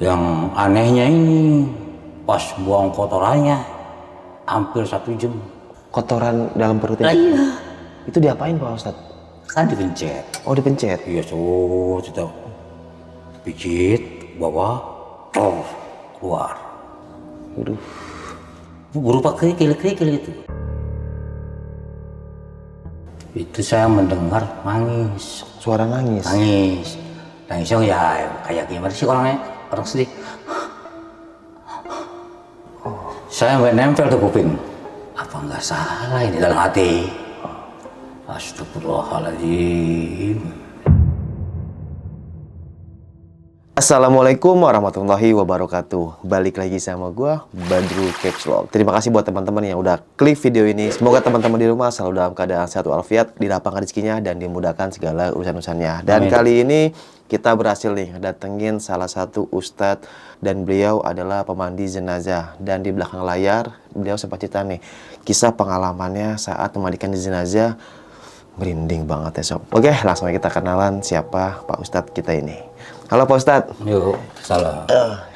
Yang anehnya ini, pas buang kotorannya, hampir 1 jam. Kotoran dalam perutnya? Iya. Itu diapain Pak Ustadz? Kan dipencet. Oh dipencet? Iya, kita pijit, bawa, keluar. Waduh. Berupa kerikil-kerikil itu. Itu saya mendengar nangis. Suara nangis? Nangisnya ya kayak gimana sih orang sedih. Saya sampai nempel ke kuping. Apa nggak salah ini dalam hati? Astagfirullahaladzim. Assalamualaikum warahmatullahi wabarakatuh. Balik lagi sama gue, Badru Capslog. Terima kasih buat teman-teman yang udah klik video ini. Semoga teman-teman di rumah selalu dalam keadaan sehat walafiat, dilapangkan rezekinya dan dimudahkan segala urusan-urusannya. Dan Amin. kali ini kita berhasil nih datengin salah satu ustadz, dan beliau adalah pemandi jenazah. Dan di belakang layar beliau sempat cerita nih kisah pengalamannya saat memandikan jenazah. Merinding banget ya sob. Oke, langsung aja kita kenalan siapa Pak Ustadz kita ini. Halo Pak Ustadz. Yuk, salam.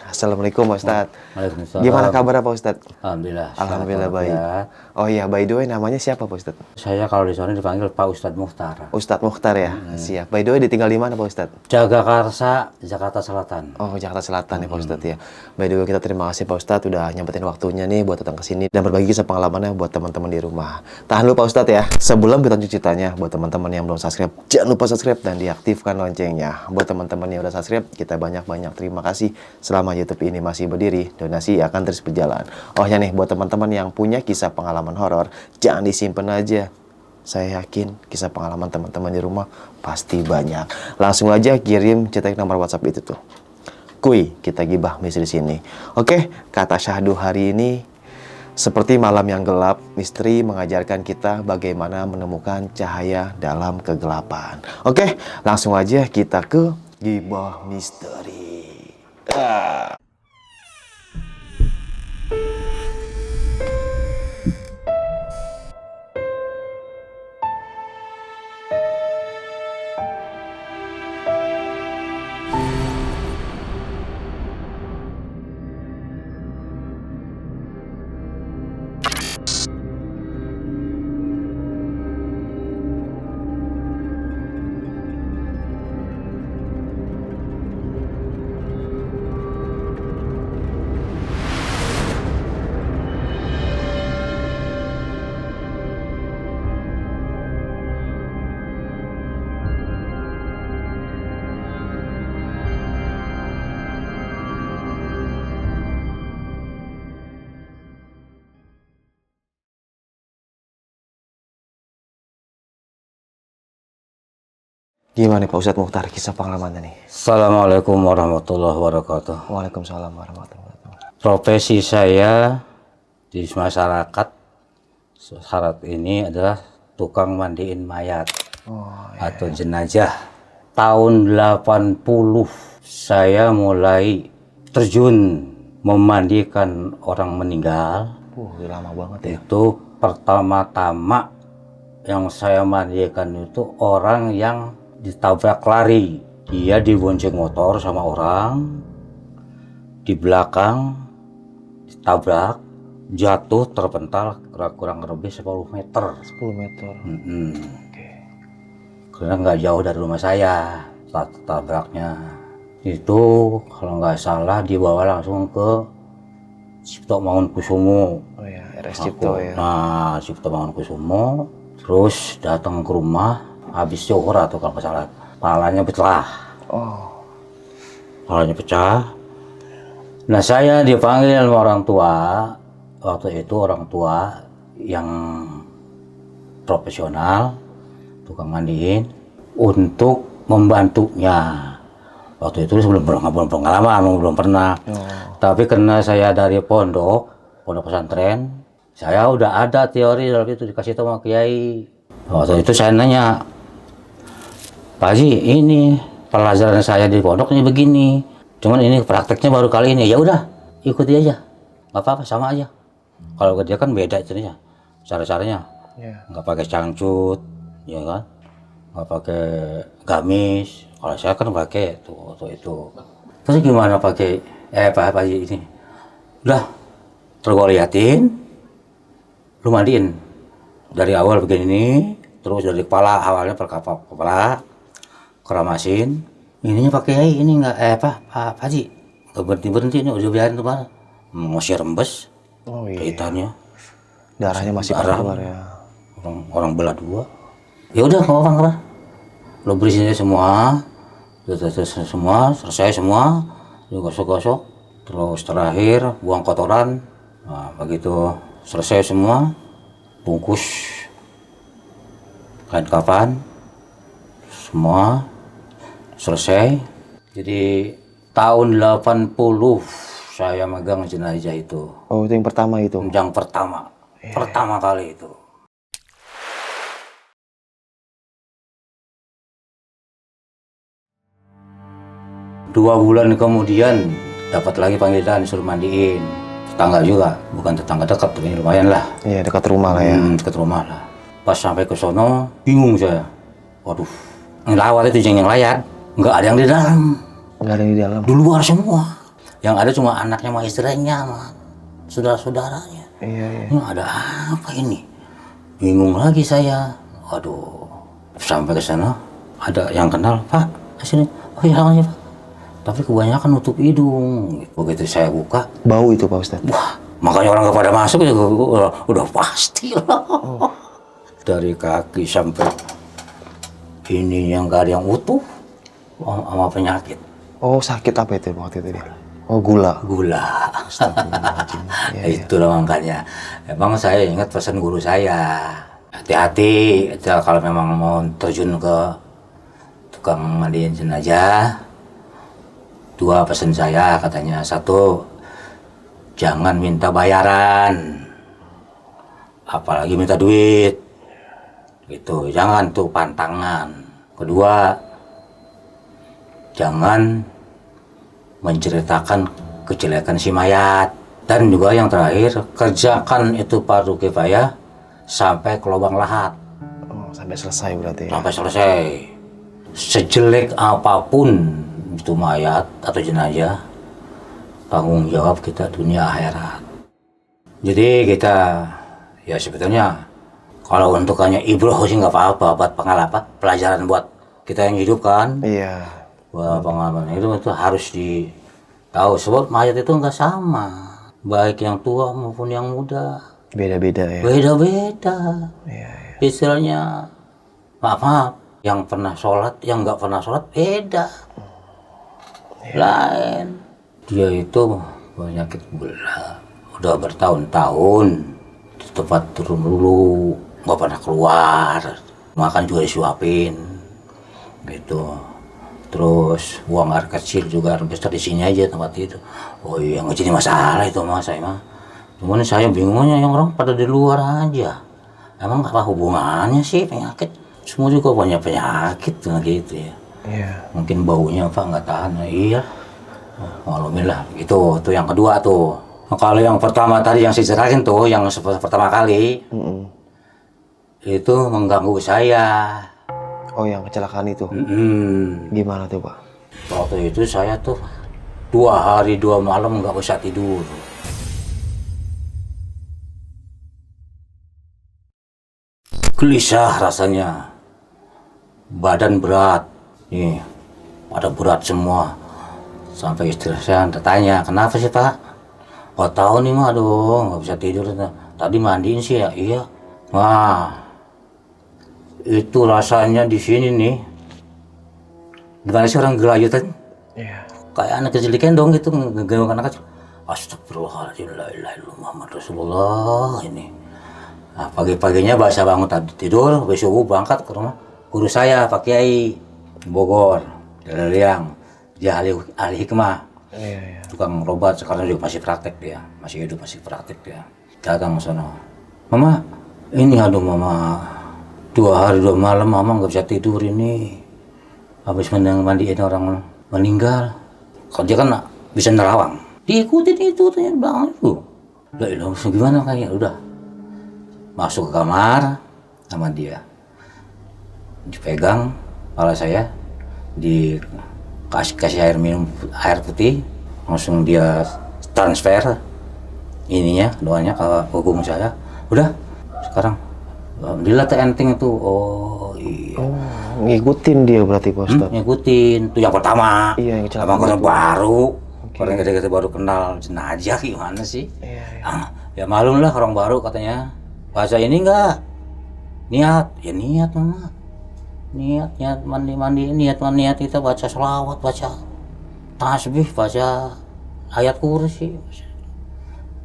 Assalamualaikum Pak Ustadz. Waalaikumsalam. Gimana kabar Pak Ustadz? Alhamdulillah. Alhamdulillah baik. Ya. Oh iya, by the way namanya siapa Pak Ustadz? Saya kalau di sana dipanggil Pak Ustadz Mukhtar. Ustadz Mukhtar ya? Siap. By the way ditinggal di mana Pak Ustadz? Jagakarsa, Jakarta Selatan. Oh, Jakarta Selatan ya Pak Ustadz ya. By the way kita terima kasih Pak Ustadz udah nyempetin waktunya nih buat datang ke sini dan berbagi kisah pengalamannya buat teman-teman di rumah. Tahan dulu Pak Ustadz ya. Sebelum kita lanjut ceritanya, buat teman-teman yang belum subscribe, jangan lupa subscribe dan diaktifkan loncengnya. Buat teman-teman yang udah subscribe, kita banyak-banyak terima kasih. Selama YouTube ini masih berdiri, donasi akan terus berjalan. Oh ya nih, buat teman-teman yang punya kisah pengalaman horor, jangan disimpan aja. Saya yakin kisah pengalaman teman-teman di rumah pasti banyak. Langsung aja kirim cetak nomor WhatsApp itu tuh. Kuy, kita gibah misteri sini. Oke, kata syahdu hari ini, seperti malam yang gelap, misteri mengajarkan kita bagaimana menemukan cahaya dalam kegelapan. Oke, langsung aja kita ke gibah misteri. Gimana Pak Ustadz Mukhtar kisah pengalamannya nih? Assalamualaikum warahmatullahi wabarakatuh. Waalaikumsalam warahmatullahi wabarakatuh. Profesi saya di masyarakat saat ini adalah tukang mandiin mayat atau jenazah. Tahun 80 saya mulai terjun memandikan orang meninggal. Udah lama banget ya. Itu pertama-tama yang saya mandikan itu orang yang ditabrak lari. Dia dibonceng motor sama orang, di belakang ditabrak, jatuh terpental kurang lebih 10 meter. 10 meter. Oke. Karena nggak jauh dari rumah saya saat tabraknya. Itu kalau nggak salah dibawa langsung ke Cipto Mangunkusumo. Oh ya, RS Cipto ya. Nah, Cipto Mangunkusumo. Terus datang ke rumah, habis syukur atau kalau nggak salah, palanya pecah. Oh. Palanya pecah. Nah, saya dipanggil sama orang tua. Waktu itu orang tua yang profesional, tukang mandiin, untuk membantunya. Waktu itu belum pengalaman, belum pernah. Tapi karena saya dari pondok pesantren, saya udah ada teori dalam itu dikasih tahu sama kiai. Waktu itu saya nanya, Pak Haji, ini pelajaran saya di pondok ini begini, cuman ini prakteknya baru kali ini. Ya udah, ikuti aja, nggak apa-apa, sama aja. Kalau kerja kan beda itunya, cara-caranya, nggak pakai cangcut, ya kan, nggak pakai gamis. Kalau saya kan pakai tuh waktu itu. Terus gimana pakai Pak Haji ini? Udah, terus gue liatin, lu mandiin dari awal begini, terus dari kepala awalnya kepala, keramasin. Ininya pakai ini nggak Pak Haji nggak berhenti ini udah biarin tuh Pak. Masih rembes, Oh iya. kaitannya Darahnya masih pada keluar ya. orang belah dua. Ya udah nggak apa-apa, lo bersihin aja semua, selesai semua, lo gosok-gosok, terus terakhir buang kotoran. Nah, begitu selesai semua, bungkus kain kafan, semua selesai. Jadi tahun 80 saya megang jenazah itu. Oh, itu yang pertama itu. Yang pertama. Pertama kali itu. Dua bulan kemudian dapat lagi panggilan suruh mandiin. Tetangga juga, bukan tetangga dekat, tapi lumayan lah. Iya, dekat rumah lah ya. Dekat rumah lah. Pas sampai ke sono, bingung saya. Waduh, ngelawat itu yang layak, nggak ada yang di dalam. Nggak ada yang di dalam. Di luar semua. Yang ada cuma anaknya sama istrinya, sama saudara-saudaranya. Iya. Ini ada apa ini? Bingung lagi saya. Waduh, sampai ke sana ada yang kenal, Pak, sini. Oh iya, namanya Pak. Tapi kebanyakan nutup hidung. Begitu saya buka, Bau itu Pak Ustadz. wah, makanya orang nggak pada masuk ya, udah pasti lah. Dari kaki sampai ini yang nggak ada yang utuh, sama penyakit. Oh, sakit apa itu waktu itu dia? Oh, gula. Gula. Ya, Itulah makanya. Emang saya ingat pesan guru saya. Hati-hati kalau memang mau terjun ke tukang mandiin jenazah. Dua pesan saya katanya. Satu, jangan minta bayaran. Apalagi minta duit. Gitu, jangan tuh pantangan. Kedua, jangan menceritakan kejelekan si mayat. Dan juga yang terakhir, kerjakan itu fardu kifayah sampai ke lubang lahat. Oh, sampai selesai berarti ya. Sampai selesai. Sejelek apapun itu mayat atau jenazah, tanggung jawab kita dunia akhirat. Jadi kita, ya sebetulnya kalau untuk hanya ibrah sih nggak apa-apa, buat pengalaman, pelajaran buat kita yang hidup kan. Iya. Wah, pengalaman itu harus ditahu, sebab mayat itu nggak sama, baik yang tua maupun yang muda. Beda-beda ya. Beda-beda. Iya. Istilahnya, maaf, yang pernah sholat, yang nggak pernah sholat beda. Lain. Dia itu penyakit gula, udah bertahun-tahun di tempat turun dulu, nggak pernah keluar, makan juga disuapin, gitu. Terus buang air kecil juga air besar di sini aja tempat itu. Oh iya, nggak jadi masalah itu mas saya mah. Cuman saya bingungnya yang orang pada di luar aja. Emang apa hubungannya sih penyakit? Semua juga banyak penyakit gitu ya. Iya. Mungkin baunya apa nggak tahan. Nah, iya. Alhamdulillah. Itu yang kedua tuh. Nah, kalau yang pertama tadi yang saya jelasin tuh, yang pertama kali itu mengganggu saya. Oh, yang kecelakaan itu. Gimana tuh Pak? Waktu itu saya tuh 2 hari 2 malam nggak bisa tidur. Gelisah rasanya, badan berat, nih, pada berat semua. Sampai istri saya tanya, kenapa sih Pak? Nggak tahu nih mah, aduh nggak bisa tidur. Tadi mandiin sih ya, iya. Wah, itu rasanya di sini nih. Gimana sih orang gelayutan? Iya. Kayak anak kecil dikendong gitu, ngegendong anak kecil. Astagfirullahaladzim, la ilaha illallah Muhammad Rasulullah ini. Nah, pagi-paginya bahasa bangun tidur, besok subuh berangkat ke rumah guru saya, Pak Kiai Bogor, dari Liang. Dia ahli hikmah, Iya. tukang obat, sekarang juga masih praktek dia, masih hidup, masih praktek dia. Datang ke sana, Mama, ini aduh Mama, 2 hari 2 malam Mama nggak bisa tidur ini. Habis mandiin orang meninggal. Kalau dia kan bisa nerawang, diikutin itu ternyata belakang itu. Lah ilah, gimana kayak udah masuk ke kamar sama dia, dipegang kepala saya, kasih air minum, air putih, langsung dia transfer ininya, doanya ke punggung saya. Udah, sekarang alhamdulillah teh enteng itu. Oh iya. Oh, ngikutin dia berarti Pak Ustadz. Ngikutin, itu yang pertama. Iya, yang kecelakaan Abang orang itu. baru, Oke. orang gede-gede baru kenal jenazah gimana sih? Iya, iya. Ya malum lah orang baru katanya. Bahasa ini enggak? Niat, ya niat mama. Niat mandi niat kita baca selawat, baca tasbih, baca ayat kursi.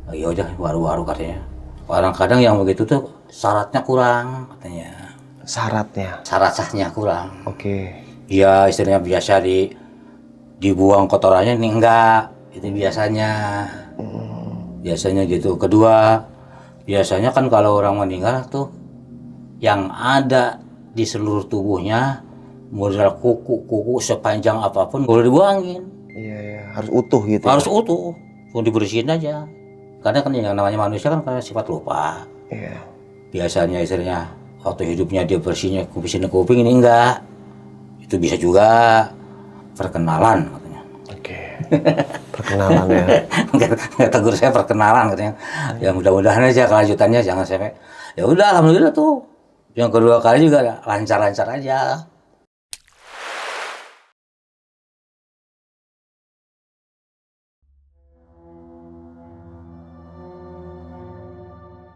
Oh, ya udah baru katanya. Kadang-kadang yang begitu tuh syaratnya kurang katanya. Syaratnya. Syarat sahnya kurang. Oke. Ya istilahnya biasa dibuang kotorannya ini enggak. Itu biasanya. Biasanya gitu. Kedua, biasanya kan kalau orang meninggal tuh yang ada di seluruh tubuhnya modal kuku sepanjang apapun boleh dibuangin. Iya, iya. Harus utuh gitu. Harus utuh, cuma dibersihin aja. Karena kan yang namanya manusia kan karena sifat lupa. Iya. Biasanya istilahnya waktu hidupnya dia bersihin kuping ini enggak. Itu bisa juga perkenalan katanya. Oke. Perkenalan ya. Nggak tegur saya perkenalan katanya. Ya mudah-mudahan aja kelanjutannya jangan sampai. Ya udah alhamdulillah tuh. Yang kedua kali juga lancar-lancar aja.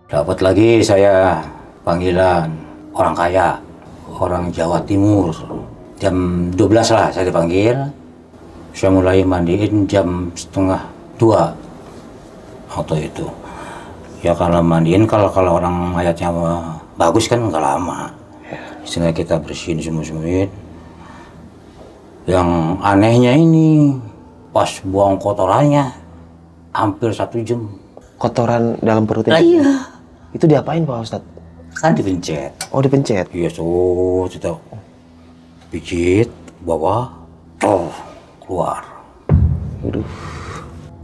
Dapat lagi saya panggilan orang kaya, orang Jawa Timur. Jam 12 lah saya dipanggil. Saya mulai mandiin jam 1:30 waktu itu. Ya kalau mandiin kalau orang mayatnya bagus kan nggak lama. Istilahnya kita bersihin semua-semuin. Yang anehnya ini pas buang kotorannya hampir 1 jam. Kotoran dalam perutnya. Iya. Itu diapain Pak Ustadz? Kan dipencet. Oh, dipencet. Iya, so kita pijit bawah, keluar. Waduh,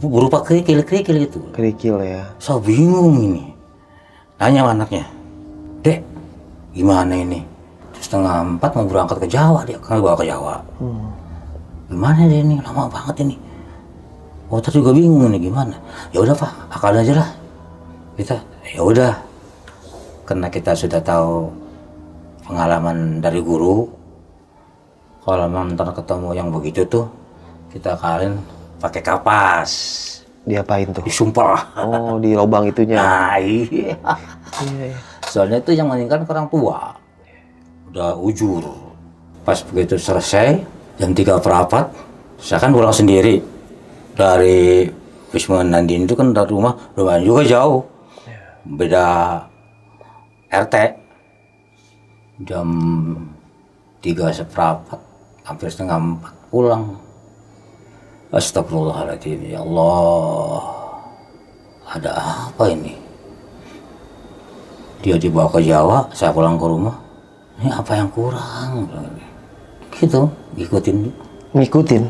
Berupa kerikil gitu. kerikil ya. Saya bingung ini. Nanya sama anaknya, Dek, gimana ini? 3:30 mau berangkat ke Jawa, dia kan bawa ke Jawa. Gimana dia ini? Lama banget ini. Oh, tadi juga bingung nih gimana. Ya udah Pak, akal aja lah. Kita, ya udah. Karena kita sudah tahu pengalaman dari guru, kalau ntar ketemu yang begitu tuh, kita kalian pakai kapas, Diapain tuh? disumpah. Oh, di lubang itunya. Nah, iya. Iya, iya. Soalnya itu yang meninggal orang tua, udah ujur. Pas begitu selesai, jam 3:15, saya kan pulang sendiri. Dari Wisma Nandini itu kan dari rumah lumayan juga jauh. Beda RT. Jam 3:15, hampir 3:30 pulang. Astagfirullahaladzim, ya Allah. Ada apa ini? Dia dibawa ke Jawa, saya pulang ke rumah. Ini apa yang kurang? Gitu, ikutin. Ngikutin.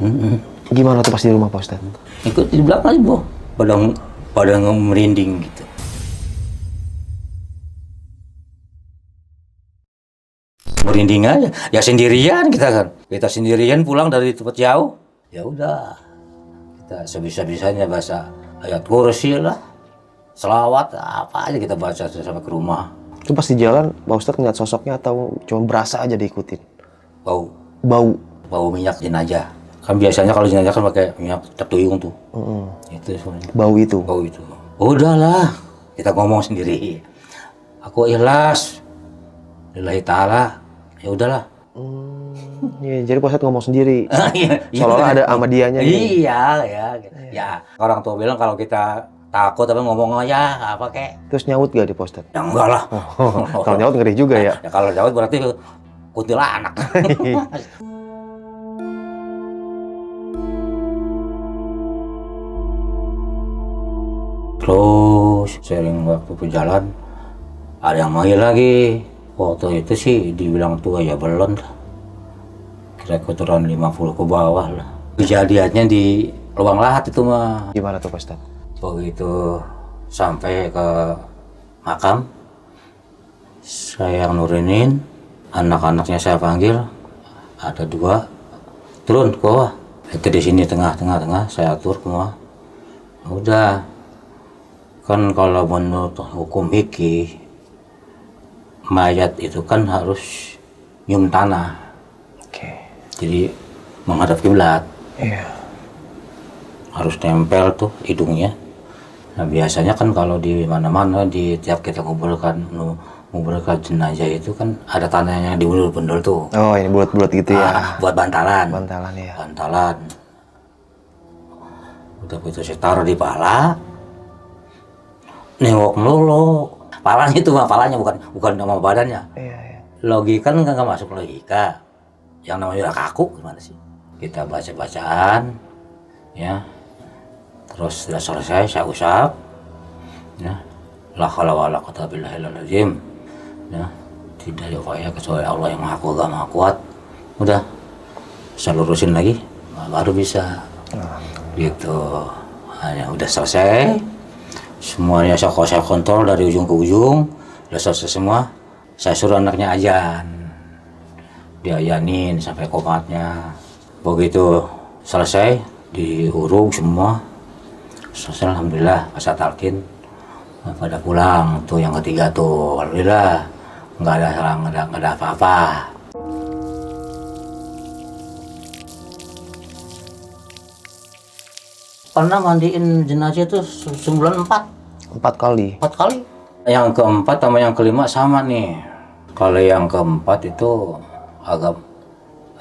Gimana tuh pas di rumah Pak Ustadz? Ikut di belakang aja, Bu. Pada merinding gitu. Merinding aja. Ya sendirian kita kan. Kita sendirian pulang dari tempat jauh. Ya udah. Kita sebisa-bisanya baca ayat kursi lah. Selawat, apa aja kita baca sampai ke rumah. Itu pas di jalan Pak Ustadz ngeliat sosoknya atau cuma berasa aja diikutin? Bau. Bau Minyak jenazah. Kan biasanya kalau jenazah kan pakai minyak tertuyung tuh. Itu sebenarnya. bau itu. Bau itu. Udahlah, kita ngomong sendiri. Aku ikhlas. Lillahi ta'ala. Ya udahlah. Iya, jadi Pak Ustadz ngomong sendiri. Iya, Seolah-olah ada sama dianya nih. Iya, ya. Ya, orang tua bilang kalau kita takut tapi ngomong aja apa kek. Terus nyaut gak di Pak Ustadz? Ya enggak lah. Kalau nyaut ngeri juga ya. Ya kalau jauh berarti kuntilanak. Terus sering waktu berjalan ada yang manggil lagi. Waktu itu sih dibilang tua ya belum lah. Kira kotoran 50 ke bawah lah. Kejadiannya di lubang lahat itu mah. Gimana tuh Pak Ustadz? Begitu sampai ke makam, saya yang nurunin, anak-anaknya saya panggil, ada 2, turun ke bawah. Itu di sini tengah saya atur semua. Udah, kan kalau menurut hukum fikih mayat itu kan harus nyium tanah. Oke. Jadi menghadap kiblat. Iya. Harus nempel tuh hidungnya. Nah biasanya kan kalau di mana-mana di tiap kita nguburkan jenazah itu kan ada tanahnya dibendul-bendul tuh. Oh, ini bulat-bulat gitu ya. Buat bantalan. Bantalan ya. Bantalan. Udah itu saya taruh di pala. Nengok melulu. Palanya itu mah, palanya bukan nama badannya. Iya, iya. Logika kan nggak masuk logika. Yang namanya udah kaku gimana sih? Kita baca-bacaan, ya. Terus sudah selesai, saya usap, ya. La haula wala quwwata illa billahil ya. Tidak ada upaya kecuali Allah yang maha kuat, maha kuat. Udah, saya lurusin lagi, baru bisa. Gitu. Hanya udah selesai. Semuanya saya kontrol dari ujung ke ujung. Udah selesai semua. Saya suruh anaknya ajan. Diayanin sampai komatnya. Begitu selesai, diurung semua. Selesai, alhamdulillah, pas saya talkin pada pulang tuh yang ketiga tuh, alhamdulillah nggak ada apa-apa. Pernah mandiin jenazah itu sebulan 4 kali. Yang keempat sama yang kelima sama nih. Kalau yang keempat itu agak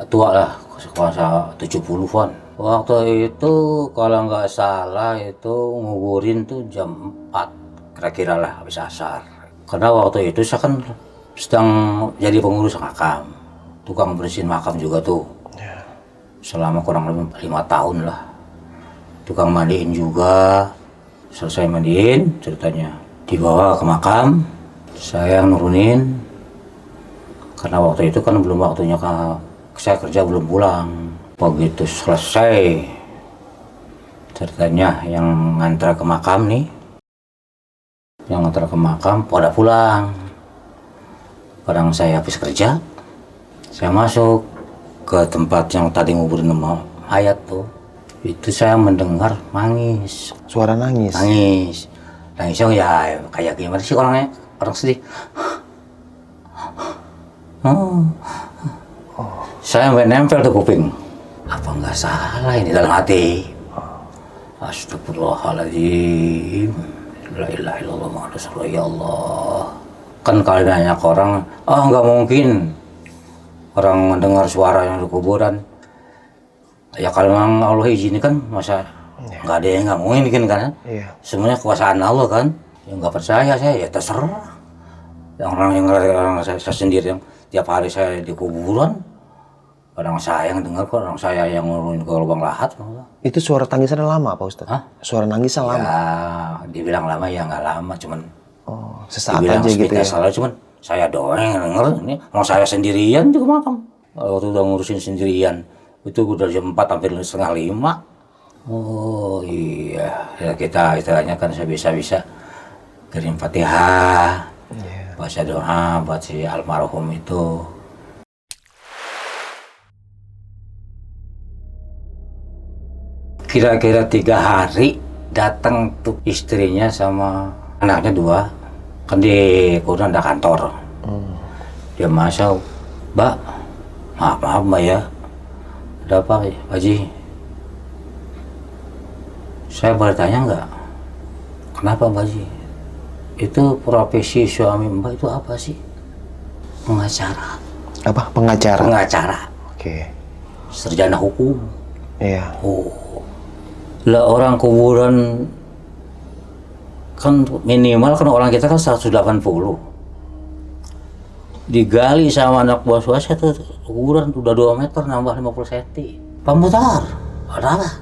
tua lah, kuasa 70-an. Waktu itu kalau nggak salah itu nguburin tuh jam 4 kira-kira lah habis asar. Karena waktu itu saya kan sedang jadi pengurus makam, tukang bersihin makam juga tuh. Selama kurang lebih 5 tahun lah. Tukang mandiin juga. Selesai mandiin ceritanya dibawa ke makam, saya nurunin. Karena waktu itu kan belum waktunya saya kerja, belum pulang. Begitu selesai ceritanya yang ngantar ke makam nih, yang ngantar ke makam pada pulang. Kadang saya habis kerja, saya masuk ke tempat yang tadi nguburin nama mayat tuh. Itu saya mendengar nangis. Suara nangis. Nangisnya ya kayak gimana sih orang sedih. Saya sampai nempel tuh kuping. Apa nggak salah ini dalam hati? Astagfirullahaladzim. La ilaha illallah Muhammadur Rasulullah, ya Allah. Kan kalau nanya ke orang, nggak mungkin orang mendengar suara yang di kuburan. Ya kalau memang Allah izinkan, masa nggak ada yang nggak mungkin kan? Iya. Semuanya kekuasaan Allah kan. Yang nggak percaya saya ya terserah. Yang orang saya sendiri yang tiap hari saya di kuburan. Kadang saya yang dengar, orang saya yang ngurunin ke lubang lahat. Itu suara tangisannya lama, Pak Ustadz? Hah? Suara nangisnya lama? Ya, dibilang lama ya nggak lama, cuman sesaat aja gitu ya? Salah, cuman saya doang yang denger. Ini mau saya sendirian juga makam. Waktu udah ngurusin sendirian, itu udah jam 4 hampir setengah 5. Oh iya, ya kita istilahnya kan saya bisa kirim Fatihah, baca doa buat si almarhum itu. Kira-kira 3 hari datang tuh istrinya sama anaknya 2, kan di kurang ada kantor. Dia masuk, Mbak, maaf Mbak ya, ada apa Pak Haji? Saya boleh tanya nggak? Kenapa Mbak Haji? Itu profesi suami Mbak itu apa sih? Pengacara. Apa? Pengacara? Pengacara. Oke. Sarjana hukum. Iya. Lah orang kuburan kan minimal kan orang kita kan 180. Digali sama anak buah saya tuh kuburan udah 2 meter nambah 50 cm. Pak Mutar, ada apa?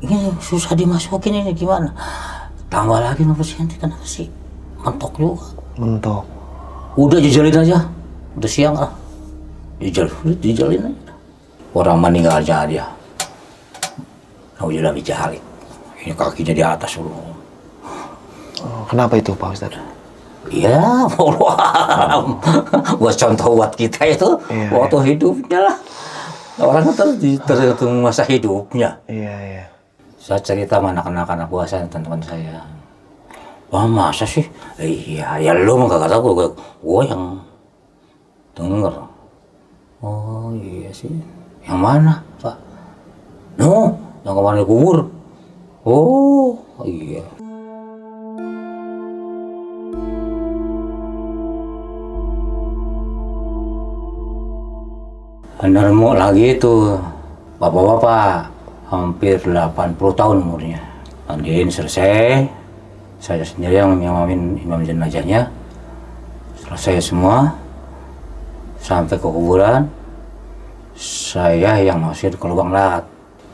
Ini susah dimasukin ini gimana? Tambah lagi 50 cm, kenapa sih? Mentok juga. Mentok. Udah dijalin aja. Udah siang lah. Dijalin aja. Orang meninggal aja dia. Udah dijalin. Ini kakinya di atas dulu. Kenapa itu Pak Ustadz? Ya, Allah. Buat contoh buat kita itu waktu hidupnya lah. Orang kan terhitung masa hidupnya. Iya, iya. Saya cerita sama anak-anak buah saya, teman-teman saya. Wah masa sih? Iya, ya lu mah kagak tahu, gue yang denger. Oh iya sih. Yang mana, Pak? No, yang kemarin dikubur. Oh iya. Nemu lagi itu bapak-bapak hampir 80 tahun umurnya. Mandiin selesai, saya sendiri yang ngamamin imam jenazahnya. Selesai semua, sampai ke kuburan, saya yang masukin ke lubang lahat.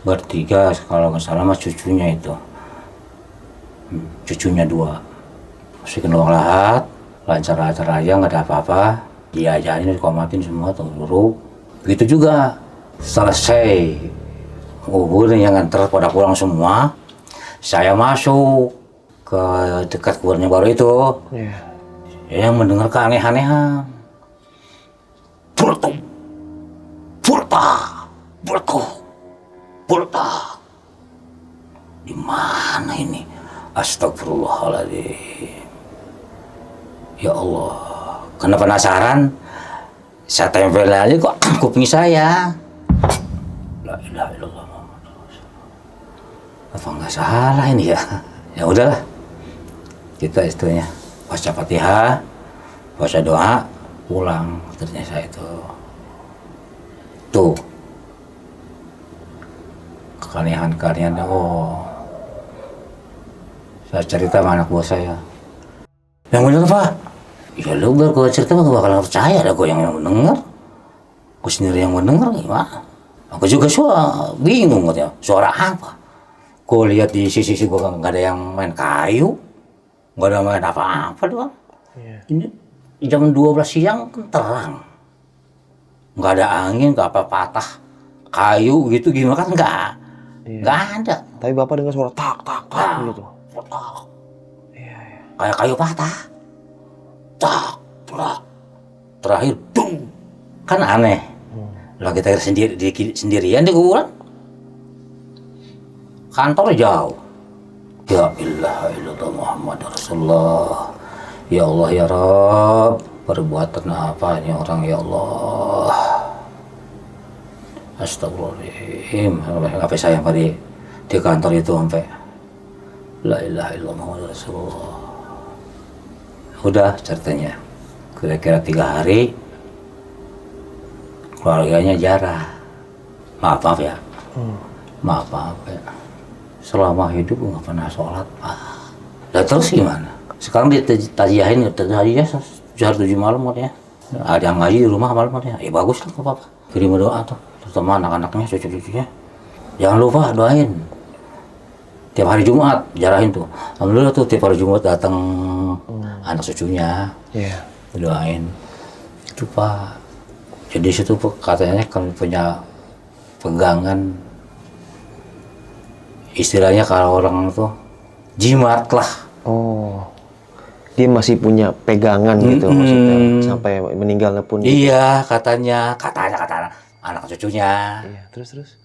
Bertiga, kalau nggak salah mas cucunya itu. Cucunya 2. Masukin lubang lahat, lancar-lancar aja, nggak ada apa-apa. Dia ajarin, dikomatin semua, tunggu. Begitu juga, selesai kuburan yang nganter pada pulang semua, saya masuk ke dekat kuburannya baru itu. Saya mendengar keaneh-anehan. Bultung, bulta, bultung, bulta. Di mana ini? Astagfirullahaladzim. Ya Allah, karena penasaran, saya tempel aja kok kuping saya. La ilaha illallah Muhammadur Rasulullah. Apa nggak salah ini ya? Ya udahlah, kita istilahnya baca Fatihah, baca doa, pulang. Ternyata saya itu tuh keanehan-keanehan. Oh, saya cerita sama anak buah saya. Yang bener Pak? Ya lu biar gue cerita mah gak bakal percaya, ada gue yang mendengar. Gue sendiri yang mendengar gimana? Aku juga bingung katanya, suara apa? Gue lihat di sisi gue gak ada yang main kayu, gak ada main apa-apa doang. Ini jam 12 siang kan terang, gak ada angin, gak apa patah kayu gitu gimana kan gak ada. Tapi bapak dengar suara tak tak tak gitu. Tak. Kayak kayu patah. Tak, tak. Terakhir dung. Kan aneh. Lah kita sendirian di kuburan. Kantor jauh. Ya ilaha illallah Muhammad Rasulullah. Ya Allah ya Rabb, perbuatan apa ini orang ya Allah. Astagfirullahaladzim. Sampai saya di kantor itu sampai la ilaha illallah Muhammad Rasulullah. Udah ceritanya, kira-kira 3 hari keluarganya jarah. Maaf ya, maaf ya. Selama hidup nggak pernah sholat Pak. Lah terus gimana? Sekarang ditajiahin, tadinya 7 malam katanya. Ada yang ngaji di rumah malam katanya. Ya bagus lah Pak. Kirim doa tuh, terutama anak-anaknya, cucu-cucunya. Jangan lupa doain. Tiap hari Jumat jarahin tuh. Alhamdulillah tuh tiap hari Jumat datang anak cucunya, doain. Itu Pak. Jadi situ katanya kan punya pegangan, istilahnya kalau orang tuh jimat lah. Oh, dia masih punya pegangan gitu maksudnya sampai meninggalnya pun. Iya katanya anak cucunya. Iya, terus.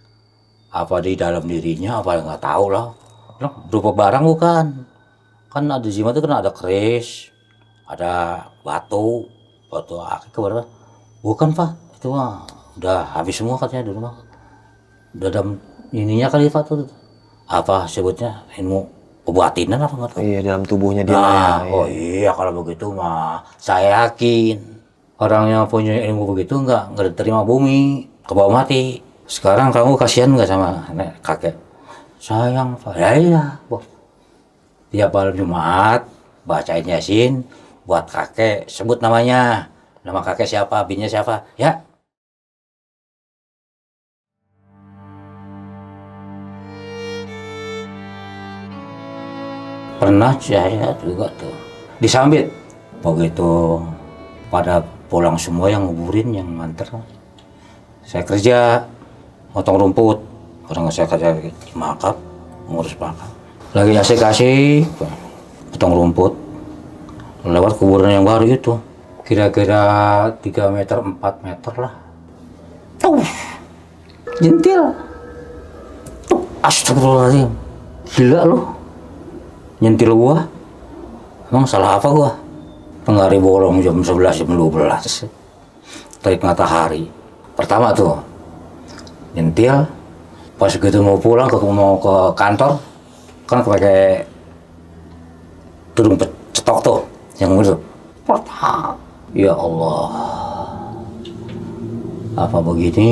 Apa di dalam dirinya apa nggak tahu lah. Berupa barang bukan. Kan ada jimat itu kan ada keris, ada batu akik berapa? Bukan Pak, itu mah udah habis semua katanya di rumah. Udah dalam ininya kali Pak tuh. Apa sebutnya ilmu kebatinan apa nggak tahu? Iya dalam tubuhnya dia. Oh iya kalau begitu mah saya yakin orang yang punya ilmu begitu nggak diterima bumi, kebawa mati. Sekarang kamu kasihan nggak sama kakek? Sayang Pak. Ya iya Bos. Tiap malam Jumat bacain Yasin buat kakek, sebut namanya. Nama kakek siapa, binnya siapa, ya. Pernah saya juga tuh disambit. Begitu pada pulang semua yang nguburin, yang nganter. Saya kerja potong rumput. Orang saya kerja di makam, ngurus makam. Lagi asik-asik potong rumput lewat kuburan yang baru itu, kira-kira 3 meter 4 meter lah. Nyentil. Astagfirullahaladzim. Gila lu. Nyentil gua. Emang salah apa gua? Tengah hari bolong jam 11, jam 12. Terik matahari. Pertama tuh. Nyentil. Pas gitu mau pulang, mau ke kantor. Kan pakai tudung cetok tuh. Yang itu. Ya Allah. Apa begini?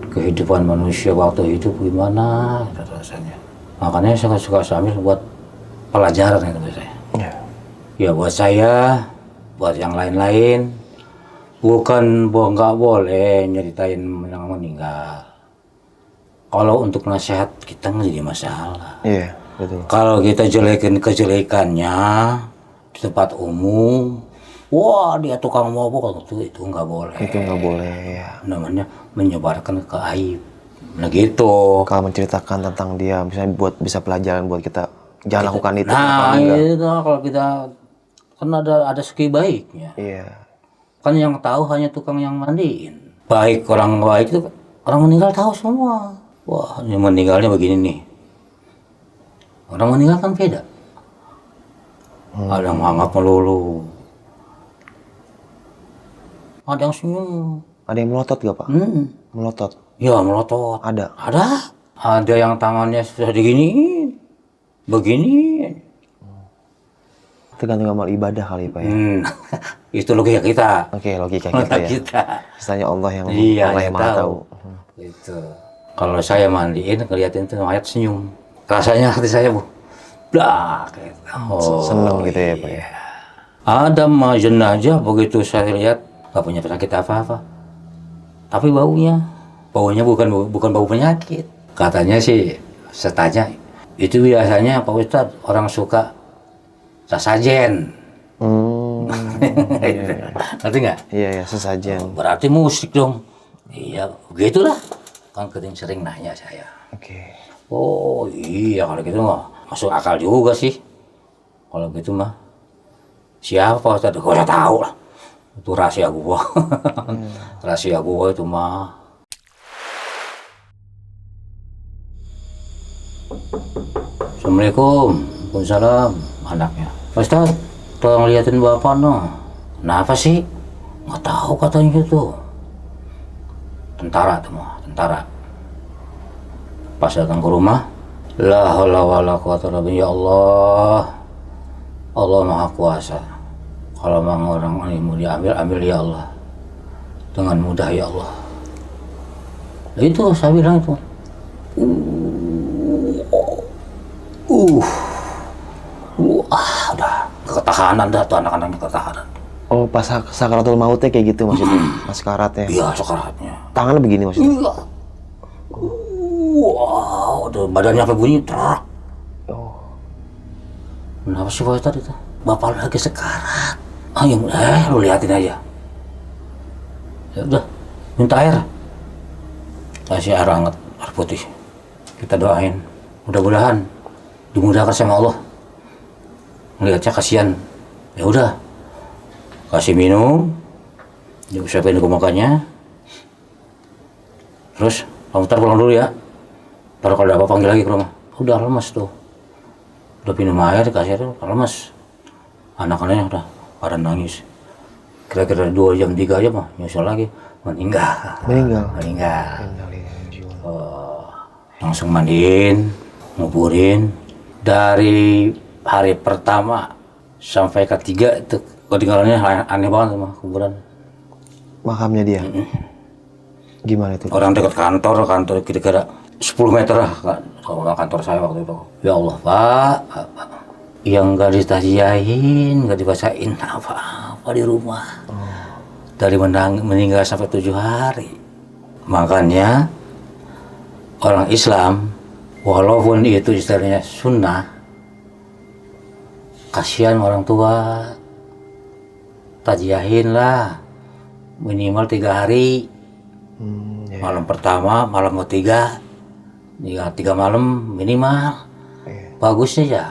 Kehidupan manusia waktu hidup gimana rasanya. Makanya saya suka sambil buat pelajaran itu saya. Ya buat saya, buat yang lain-lain, bukan nggak boleh nyeritain yang meninggal. Kalau untuk nasihat kita nggak jadi masalah. Iya, betul. Kalau kita jelekin kejelekannya di tempat umum, wah dia tukang mabuk itu nggak boleh. Itu nggak boleh ya. Namanya menyebarkan keaib. Nah gitu. Kalau menceritakan tentang dia, misalnya buat bisa pelajaran buat kita jangan lakukan itu. Nah itu kalau kita kan ada segi baiknya. Iya. Kan yang tahu hanya tukang yang mandiin. Baik orang baik itu orang meninggal tahu semua. Wah ini meninggalnya begini nih. Orang meninggal kan beda. Ada yang hangat melulu. Ada yang senyum. Ada yang melotot gak, Pak? Melotot. Ya melotot. Ada. Ada yang tangannya sudah diginiin. Begini. Tergantung amal ibadah kali, Pak ya. Itu logika kita. Oke, logika kita ya. Misalnya Allah yang Maha tahu. Itu. Kalau saya mandiin, ngeliatin tuh mayat senyum. Rasanya hati saya dah gitu. Seneng gitu ya, Pak ya. Ada mah jenazah begitu saya lihat nggak punya penyakit apa-apa. Tapi baunya bukan bau penyakit. Katanya sih, saya tanya, itu biasanya Pak Ustadz orang suka sesajen. Ngerti nggak? Iya, sesajen. Berarti musik dong. Iya, begitulah. Kan sering nanya saya. Oke. Oh iya, kalau gitu mah masuk akal juga sih. Kalau gitu mah siapa Pak Ustadz? Gua udah tahu lah. Itu rahasia gua. Rahasia gua itu mah. Assalamualaikum. Waalaikumsalam. Anaknya. Pak Ustadz, tolong liatin bapak no. Kenapa sih? Nggak tahu katanya tuh. Tentara tuh mah, tentara. Pas datang ke rumah, la haula wala quwata illa billah, ya Allah. Allah Maha Kuasa. Kalau mau orang ini mau diambil, ambil ya Allah. Dengan mudah ya Allah. Nah, itu saya bilang itu. Udah ketahanan dah tuh anak-anaknya ketahanan. Oh, pas sakaratul mautnya kayak gitu maksudnya, pas sakaratnya. Iya, sakaratnya. Tangannya begini maksudnya. Iya. Wow, badannya apa bunyi terak. Oh. Kenapa sih Pak Ustadz itu? Bapak lagi sekarat. Ayo, lu liatin aja. Ya udah, minta air. Kasih air hangat, air putih. Kita doain. Mudah-mudahan dimudahkan sama Allah. Melihatnya kasihan. Ya udah, kasih minum. Diusapin ke mukanya. Terus, kamu ntar pulang dulu ya. Ntar kalau ada apa panggil lagi ke rumah. Udah lemas tuh. Udah minum air, dikasih air, lemas. Anak-anaknya udah pada nangis. Kira-kira 2 jam, 3 jam mah nyusul lagi. Meninggal. Langsung mandiin, nguburin. Dari hari pertama sampai ketiga itu ketinggalannya aneh banget sama kuburan. Makamnya dia? Gimana itu? Orang dekat kantor kira-kira 10 meter lah kalau kantor saya waktu itu. Ya Allah Pak. Yang gak ditajiahin, gak dibacain apa-apa di rumah. Dari meninggal sampai 7 hari. Makanya orang Islam, walaupun itu istilahnya sunnah, kasihan orang tua, tajiahin lah minimal 3 hari. Malam pertama, malam ketiga, 3 malam minimal. Bagusnya ya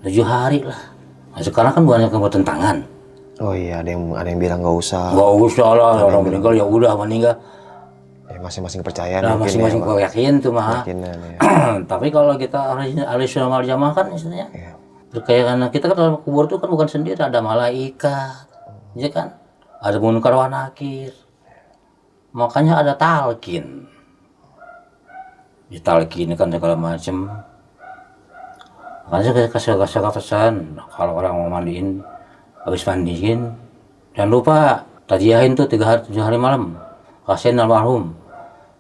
7 hari lah. Nah, sekarang kan banyak yang bertentangan. Oh iya, ada yang bilang nggak usah. Nggak usah lah, orang meninggal ya udah meninggal. Ya, masing-masing kepercayaan Nah, mungkin masing-masing ya, Pak. keyakinan tuh mah. Keyakinan ya. Tapi kalau kita ahli sunnah wal jamaah kan istilahnya Iya. karena kita kan dalam kubur itu kan bukan sendiri, ada malaikat, ya kan? Ada munkar wa nakir. Makanya ada talqin. Ditalqin kan segala macam. Makanya saya kasih pesan kalau orang mau mandiin, habis mandiin, jangan lupa tajiyahin tuh 3 hari malam. Kasihin almarhum.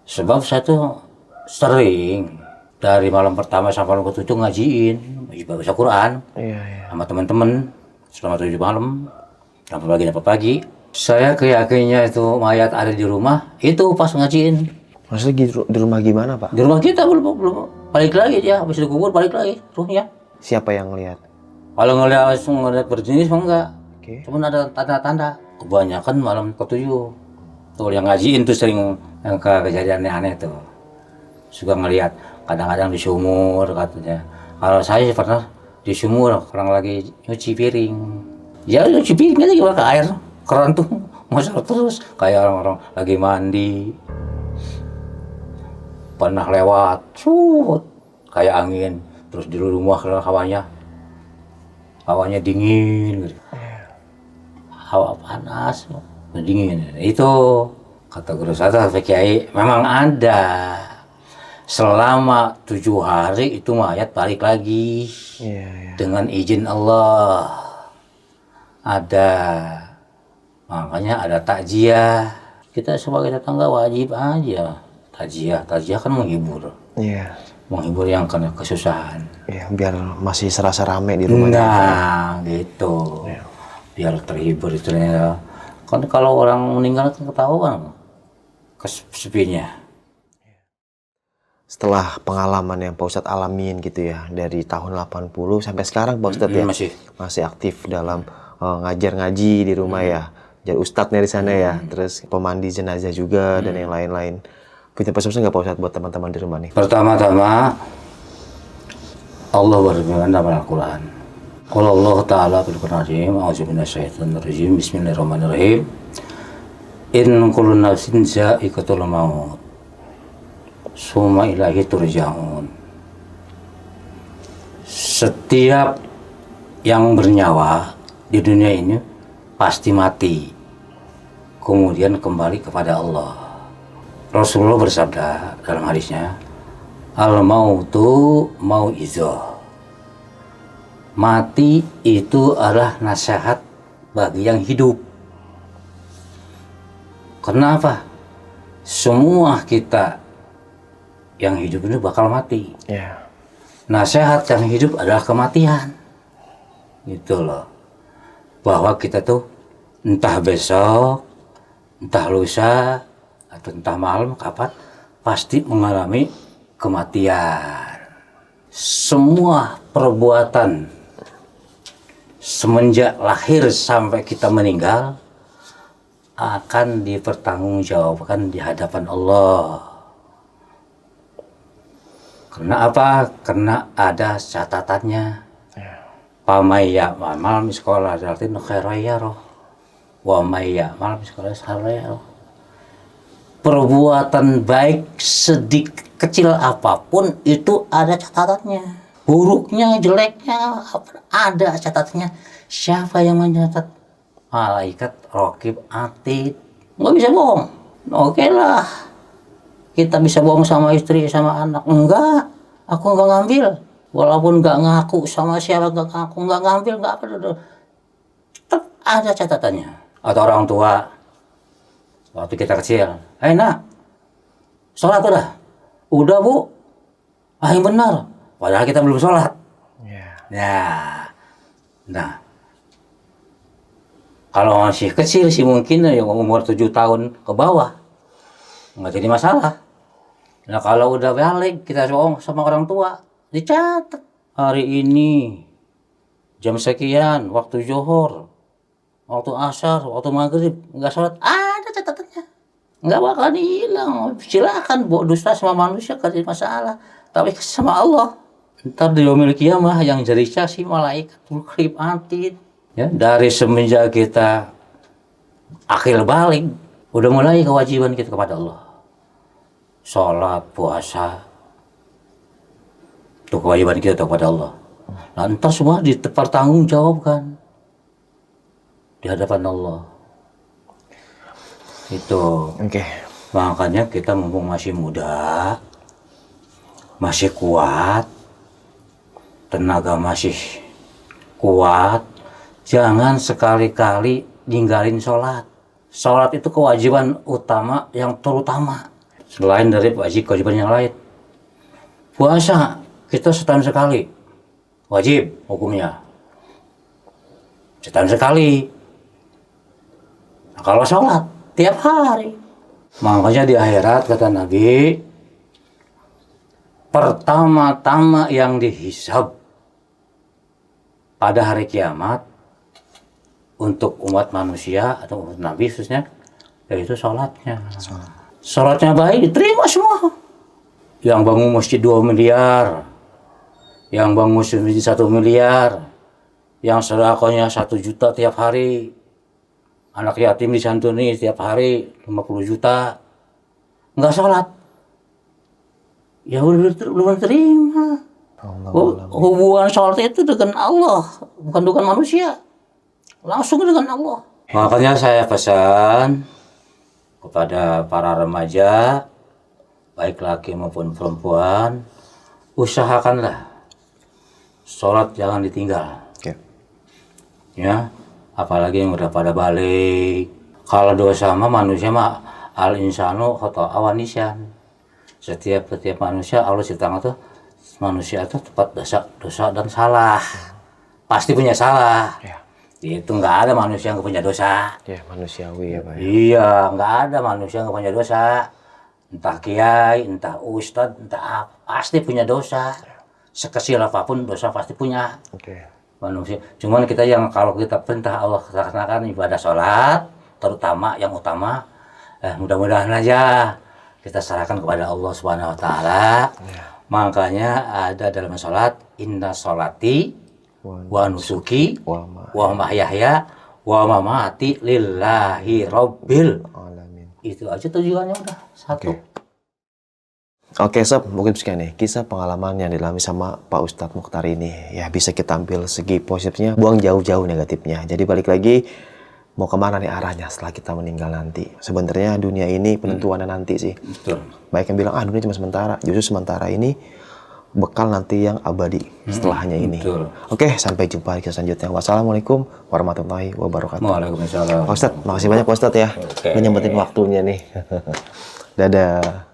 Sebab saya tuh sering dari malam pertama sampai malam ke-7 ngajiin, baca Quran Iya, iya. sama teman-teman selama 7 malam, sampai pagi. Saya keyakinannya itu mayat ada di rumah, itu pas ngajiin. Maksudnya di rumah gimana, Pak? Di rumah kita belum balik lagi dia, habis dikubur balik lagi ruhnya. Siapa yang lihat? Kalau ngeliat berjenis mah enggak, Oke. cuman ada tanda-tanda. Kebanyakan malam ke-7. Tuh yang ngajiin tuh sering yang kejadian aneh tuh. Suka ngelihat, kadang-kadang di sumur katanya. Kalau saya sih pernah di sumur, orang lagi nyuci piring. Ya nyuci piring aja gimana ke air, keran tuh masuk terus. Kayak orang-orang lagi mandi. Pernah lewat, kayak angin. Terus di rumah hawanya dingin gitu. Hawa panas, dingin. Itu kata guru saya, Pak Kiai, memang ada. Selama 7 hari itu mayat balik lagi. Iya, iya. Dengan izin Allah. Ada. Makanya ada takjiah. Kita sebagai tetangga wajib aja takjiah. Takjiah kan menghibur. Iya. Menghibur yang kena kesusahan. Iya, biar masih serasa rame di rumahnya. Nah, gitu. Biar terhibur istilahnya. Kan kalau orang meninggal kan ketahuan kesepinya. Setelah pengalaman yang Pak Ustadz alamin gitu ya, dari tahun 80 sampai sekarang Pak Ustadz ya, masih aktif dalam ngajar ngaji di rumah ya. Jadi Ustadznya di sana ya, terus pemandi jenazah juga dan yang lain-lain. Punya pesan nggak Pak Ustadz buat teman-teman di rumah nih? Pertama-tama, Allah berfirman dalam Al-Quran. Qala Allah Ta'ala fil Qur'anil Azim, A'udzubillahiminasyaitonirrajim, Bismillahirrahmanirrahim. In kullu nafsin za'iqatul maut. Summa ilaihi turja'un. Setiap yang bernyawa di dunia ini pasti mati. Kemudian kembali kepada Allah. Rasulullah bersabda dalam hadisnya, al-mautu mau'izah. Mati itu adalah nasihat bagi yang hidup. Kenapa? Semua kita yang hidup ini bakal mati. Ya. Nasihat yang hidup adalah kematian. Gitu loh. Bahwa kita tuh entah besok, entah lusa, atau entah malam kapan pasti mengalami kematian. Semua perbuatan semenjak lahir sampai kita meninggal akan dipertanggungjawabkan di hadapan Allah. Karena apa? Karena ada catatannya. Pamay ya'mal miskola dzarratin khairan yarah wa may ya'mal miskola dzarratin yarah. Perbuatan baik sedikit kecil apapun itu ada catatannya. Buruknya, jeleknya ada catatannya. Siapa yang mencatat? Malaikat Raqib Atid. Nggak bisa bohong. Oke lah. Kita bisa bohong sama istri, sama anak. Enggak. Aku nggak ngambil. Walaupun nggak ngaku sama siapa, nggak ngambil, nggak apa. Tetap ada catatannya. Atau orang tua. Waktu kita kecil, nak, sholat udah? Udah bu, yang benar. Padahal kita belum sholat. Nah, kalau masih kecil sih mungkin yang umur 7 tahun ke bawah, nggak jadi masalah. Nah kalau udah balik, kita bohong sama orang tua, dicatat. Hari ini, jam sekian, waktu zuhur, waktu asar, waktu maghrib, nggak sholat, ada catatannya. Nggak bakal hilang. Silakan buat dusta sama manusia, gak ada masalah. Tapi sama Allah, ntar di yaumil kiamah yang jadi saksi malaikat Raqib Atid. Ya, dari semenjak kita akhir balik, udah mulai kewajiban kita kepada Allah. sholat, puasa, itu kewajiban kita kepada Allah. Nah, ntar semua dipertanggungjawabkan di hadapan Allah. Itu. Oke. Makanya kita mumpung masih muda, masih kuat, tenaga masih kuat, jangan sekali-kali ninggalin sholat. Sholat itu kewajiban utama yang terutama, selain dari kewajiban yang lain. Puasa, kita setahun sekali, wajib hukumnya. Setahun sekali. Nah, kalau sholat, tiap hari. Makanya di akhirat kata Nabi, pertama-tama yang dihisab pada hari kiamat untuk umat manusia atau umat Nabi khususnya, yaitu sholatnya. Sholatnya baik, diterima semua. Yang bangun masjid 2 miliar, yang bangun masjid 1 miliar, yang sedekahnya 1 juta tiap hari, anak yatim disantuni tiap hari 50 juta, nggak sholat, ya belum terima. Hubungan sholat itu dengan Allah, bukan dengan manusia, langsung dengan Allah. Makanya saya pesan kepada para remaja, baik laki maupun perempuan, usahakanlah sholat jangan ditinggal. Ya, apalagi yang udah pada balik. Kalau dosa mah manusia mah al insanu khata awanisyan. Setiap manusia Allah ciptakan tuh manusia itu tempat dosa dan salah. Pasti punya salah. Ya. Itu nggak ada manusia yang punya dosa. Ya, manusiawi ya Pak. Iya, nggak ada manusia yang punya dosa. Entah kiai, entah ustadz, entah apa, pasti punya dosa. Sekecil apapun dosa pasti punya. Manusia. Cuman kita yang kalau kita perintah Allah laksanakan ibadah sholat, terutama yang utama, mudah-mudahan aja kita serahkan kepada Allah Subhanahu Wa Taala. Makanya ada dalam sholat, inna sholati wa nusuki wa mahyaya wa mamati lillahi rabbil alamin. Itu aja tujuannya udah satu. Oke sob, mungkin sekian nih kisah pengalaman yang dialami sama Pak Ustadz Mukhtar ini. Ya bisa kita ambil segi positifnya, buang jauh-jauh negatifnya. Jadi balik lagi, mau kemana nih arahnya setelah kita meninggal nanti? Sebenarnya dunia ini penentuannya nanti sih. Betul. Baik yang bilang, dunia cuma sementara. Justru sementara ini bekal nanti yang abadi setelahnya ini. Betul. Oke, sampai jumpa di kisah selanjutnya. Wassalamualaikum warahmatullahi wabarakatuh. Waalaikumsalam. Pak Ustadz, makasih banyak Pak Ustadz ya. Menyempetin waktunya nih. Dadah.